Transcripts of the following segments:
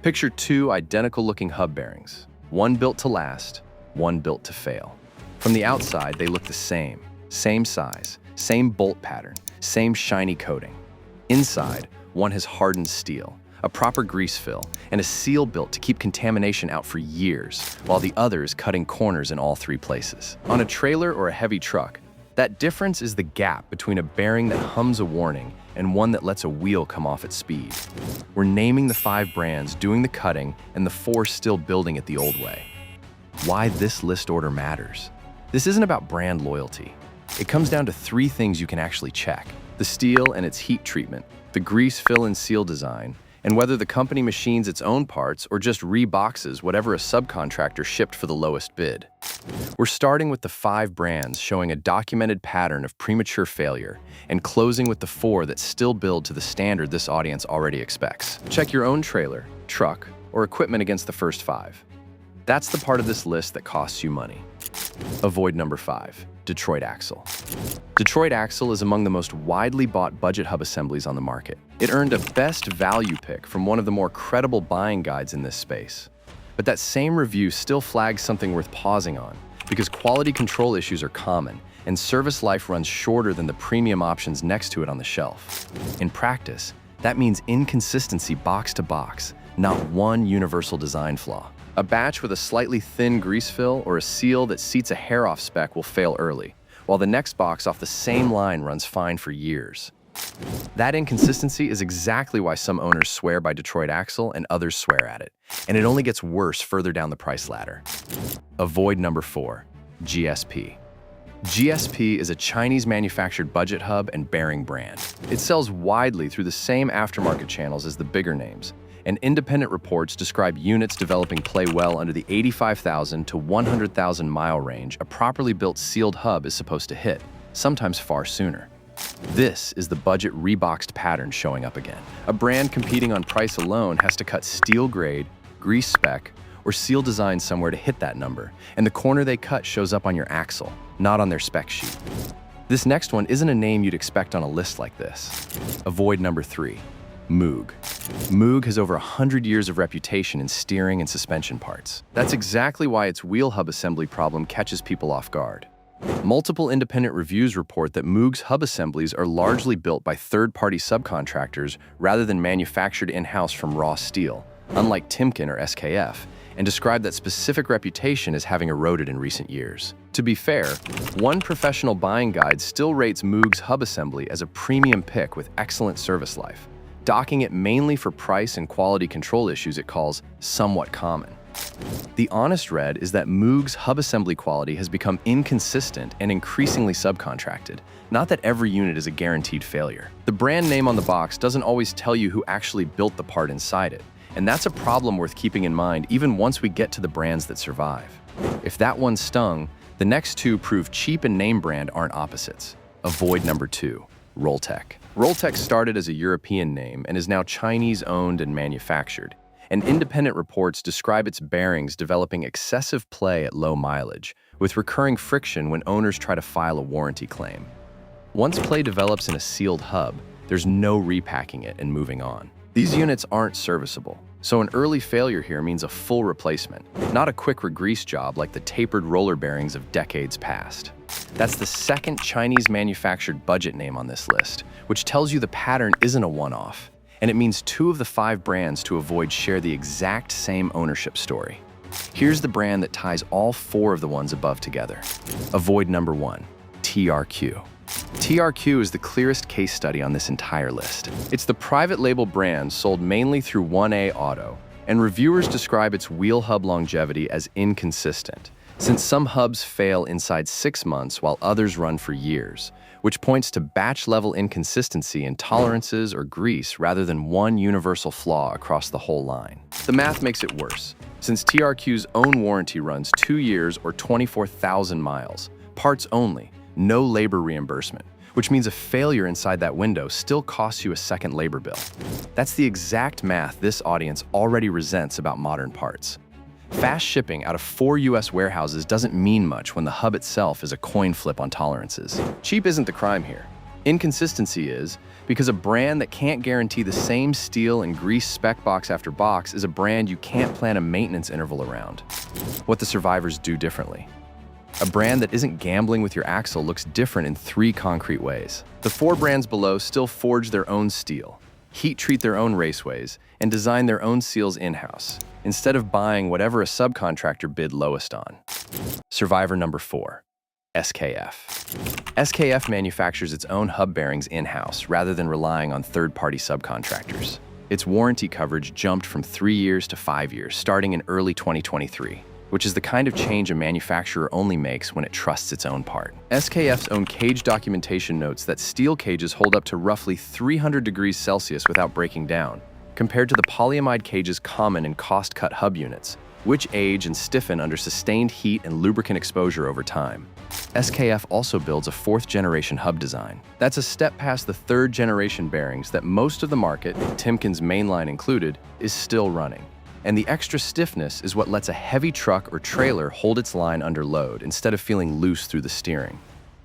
Picture two identical-looking hub bearings, one built to last, one built to fail. From the outside, they look the same size, same bolt pattern, same shiny coating. Inside, one has hardened steel, a proper grease fill, and a seal built to keep contamination out for years, while the other is cutting corners in all three places. On a trailer or a heavy truck, that difference is the gap between a bearing that hums a warning and one that lets a wheel come off at speed. We're naming the 5 brands doing the cutting and the 4 still building it the old way. Why this list order matters? This isn't about brand loyalty. It comes down to 3 things you can actually check: the steel and its heat treatment, the grease fill and seal design, and whether the company machines its own parts or just reboxes whatever a subcontractor shipped for the lowest bid. We're starting with the 5 brands showing a documented pattern of premature failure and closing with the 4 that still build to the standard this audience already expects. Check your own trailer, truck, or equipment against the first 5. That's the part of this list that costs you money. Avoid number 5, Detroit axle. Detroit axle is among the most widely bought budget hub assemblies on the market. It earned a best value pick from one of the more credible buying guides in this space. But that same review still flags something worth pausing on, because quality control issues are common and service life runs shorter than the premium options next to it on the shelf. In practice, that means inconsistency box to box, not one universal design flaw. A batch with a slightly thin grease fill or a seal that seats a hair off spec will fail early, while the next box off the same line runs fine for years. That inconsistency is exactly why some owners swear by Detroit axle and others swear at it, and it only gets worse further down the price ladder. Avoid number 4, GSP. GSP is a Chinese-manufactured budget hub and bearing brand. It sells widely through the same aftermarket channels as the bigger names, and independent reports describe units developing play well under the 85,000 to 100,000 mile range a properly built sealed hub is supposed to hit, sometimes far sooner. This is the budget reboxed pattern showing up again. A brand competing on price alone has to cut steel grade, grease spec, or seal design somewhere to hit that number, and the corner they cut shows up on your axle, not on their spec sheet. This next one isn't a name you'd expect on a list like this. Avoid number 3, Moog. Moog has over 100 years of reputation in steering and suspension parts. That's exactly why its wheel hub assembly problem catches people off guard. Multiple independent reviews report that Moog's hub assemblies are largely built by third-party subcontractors rather than manufactured in-house from raw steel, unlike Timkin or SKF, and describe that specific reputation as having eroded in recent years. To be fair, one professional buying guide still rates Moog's hub assembly as a premium pick with excellent service life, docking it mainly for price and quality control issues it calls somewhat common. The honest read is that Moog's hub assembly quality has become inconsistent and increasingly subcontracted, not that every unit is a guaranteed failure. The brand name on the box doesn't always tell you who actually built the part inside it, and that's a problem worth keeping in mind even once we get to the brands that survive. If that one stung, the next 2 prove cheap and name brand aren't opposites. Avoid number 2, Rolltech. Rolltech started as a European name and is now Chinese-owned and manufactured, and independent reports describe its bearings developing excessive play at low mileage, with recurring friction when owners try to file a warranty claim. Once play develops in a sealed hub, there's no repacking it and moving on. These units aren't serviceable, so an early failure here means a full replacement, not a quick regrease job like the tapered roller bearings of decades past. That's the second Chinese-manufactured budget name on this list, which tells you the pattern isn't a one-off, and it means 2 of the 5 brands to avoid share the exact same ownership story. Here's the brand that ties all 4 of the ones above together. Avoid number 1, TRQ. TRQ is the clearest case study on this entire list. It's the private label brand sold mainly through 1A Auto, and reviewers describe its wheel hub longevity as inconsistent, since some hubs fail inside 6 months while others run for years, which points to batch-level inconsistency in tolerances or grease rather than one universal flaw across the whole line. The math makes it worse, since TRQ's own warranty runs 2 years or 24,000 miles, parts only, no labor reimbursement, which means a failure inside that window still costs you a second labor bill. That's the exact math this audience already resents about modern parts. Fast shipping out of 4 US warehouses doesn't mean much when the hub itself is a coin flip on tolerances. Cheap isn't the crime here. Inconsistency is because a brand that can't guarantee the same steel and grease spec box after box is a brand you can't plan a maintenance interval around. What the survivors do differently. A brand that isn't gambling with your axle looks different in 3 concrete ways. The 4 brands below still forge their own steel, heat treat their own raceways, and design their own seals in-house, instead of buying whatever a subcontractor bid lowest on. Survivor number 4, SKF. SKF manufactures its own hub bearings in-house rather than relying on third-party subcontractors. Its warranty coverage jumped from 3 years to 5 years, starting in early 2023. Which is the kind of change a manufacturer only makes when it trusts its own part. SKF's own cage documentation notes that steel cages hold up to roughly 300 degrees Celsius without breaking down, compared to the polyamide cages common in cost-cut hub units, which age and stiffen under sustained heat and lubricant exposure over time. SKF also builds a 4th-generation hub design. That's a step past the 3rd-generation bearings that most of the market, Timkin's mainline included, is still running. And the extra stiffness is what lets a heavy truck or trailer hold its line under load instead of feeling loose through the steering.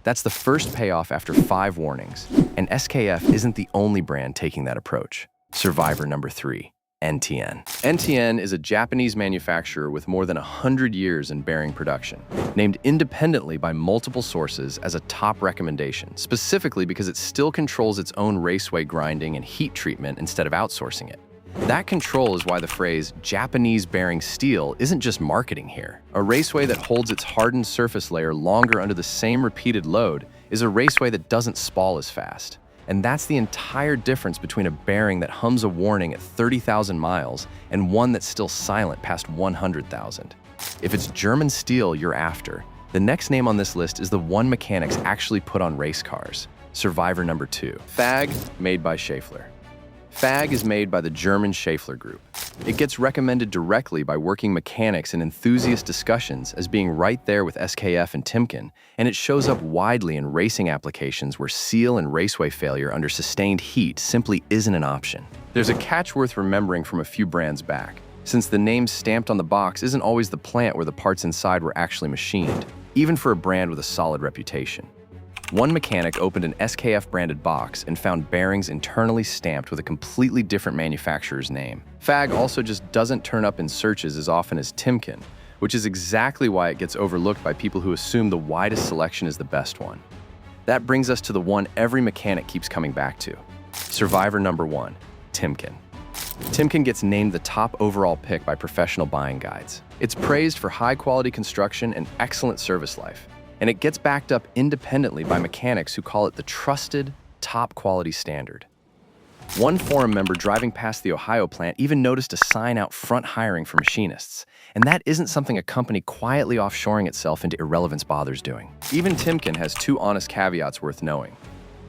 That's the first payoff after 5 warnings, and SKF isn't the only brand taking that approach. Survivor number 3, NTN. NTN is a Japanese manufacturer with more than 100 years in bearing production, named independently by multiple sources as a top recommendation, specifically because it still controls its own raceway grinding and heat treatment instead of outsourcing it. That control is why the phrase Japanese bearing steel isn't just marketing here. A raceway that holds its hardened surface layer longer under the same repeated load is a raceway that doesn't spall as fast. And that's the entire difference between a bearing that hums a warning at 30,000 miles and one that's still silent past 100,000. If it's German steel you're after, the next name on this list is the one mechanics actually put on race cars. Survivor number 2, FAG, made by Schaeffler. FAG is made by the German Schaeffler Group. It gets recommended directly by working mechanics in enthusiast discussions as being right there with SKF and Timkin, and it shows up widely in racing applications where seal and raceway failure under sustained heat simply isn't an option. There's a catch worth remembering from a few brands back, since the name stamped on the box isn't always the plant where the parts inside were actually machined, even for a brand with a solid reputation. One mechanic opened an SKF-branded box and found bearings internally stamped with a completely different manufacturer's name. FAG also just doesn't turn up in searches as often as Timkin, which is exactly why it gets overlooked by people who assume the widest selection is the best one. That brings us to the one every mechanic keeps coming back to. Survivor number 1, Timkin. Timkin gets named the top overall pick by professional buying guides. It's praised for high-quality construction and excellent service life, and it gets backed up independently by mechanics who call it the trusted, top-quality standard. One forum member driving past the Ohio plant even noticed a sign out front hiring for machinists, and that isn't something a company quietly offshoring itself into irrelevance bothers doing. Even Timkin has 2 honest caveats worth knowing.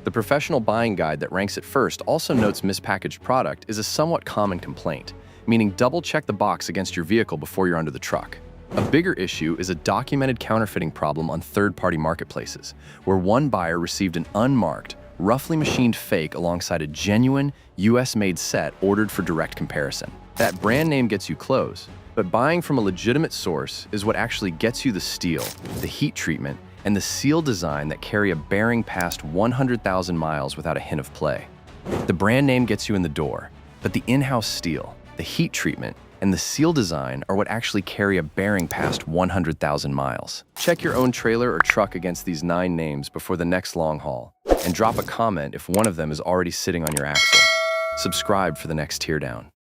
The professional buying guide that ranks it first also notes mispackaged product is a somewhat common complaint, meaning double-check the box against your vehicle before you're under the truck. A bigger issue is a documented counterfeiting problem on third-party marketplaces, where one buyer received an unmarked, roughly machined fake alongside a genuine, US-made set ordered for direct comparison. That brand name gets you close, but buying from a legitimate source is what actually gets you the steel, the heat treatment, and the seal design that carry a bearing past 100,000 miles without a hint of play. The brand name gets you in the door, but the in-house steel, the heat treatment, and the seal design are what actually carry a bearing past 100,000 miles. Check your own trailer or truck against these 9 names before the next long haul, and drop a comment if one of them is already sitting on your axle. Subscribe for the next teardown.